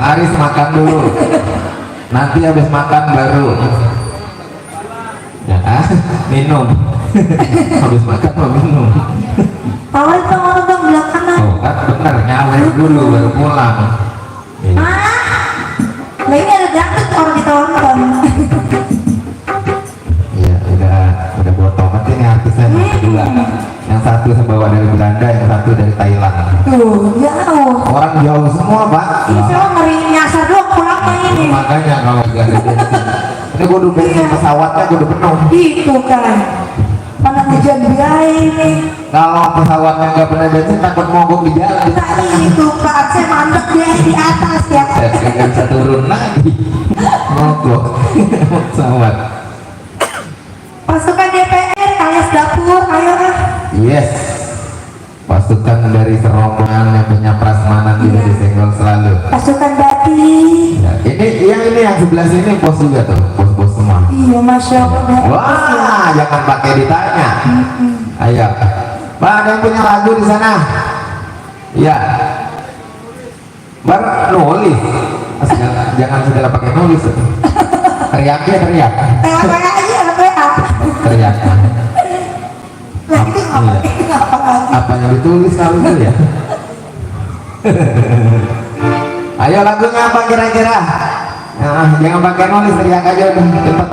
Aris makan dulu, nanti habis makan baru ya, minum. Habis makan mau minum. Awal itu orang bilang kanan. Oh kan bener, nyawet dulu baru pulang. Nah ini ada dangdut orang ditonton. Iya udah botong. Nanti ini artisnya yang kedua. Yang satu bawa dari Belanda, yang satu dari Thailand. Tuh, jauh. Orang jauh semua pak. Ini semua ngeri nyasar doang pulangnya ini. Makanya kalau nggak ada bensin, ini gue udah bensin pesawatnya gue udah penuh. Itu kan. Mana hujan biaya ini. Kalau pesawatnya nggak pernah bensin takut mogok di jalan. Nah itu Pak, saya mandek dia di atas ya. Saya nggak bisa turun lagi. Mogok pesawat. Pasukan DPR alias dapur, ayo ah. Yes. Pasukan dari serombongan yang punya prasmanan juga disenggol selalu. Pasukan Bati. Ya, ini yang sebelah sini bos juga tuh, bos-bos semua. Iya, Masya Allah. Wah, jangan pakai ditanya. Ayo, Pak, ada yang punya lagu di sana? Iya. Nulis. Jangan segala pakai nulis. Teriaknya teriak. Apa aja, apa. Teriak. Nah itu apa lagi? Apa yang ditulis kalau itu ya? Ayo lagunya apa kira-kira? Nah, jangan pakai nulis, teriak aja udah cepet.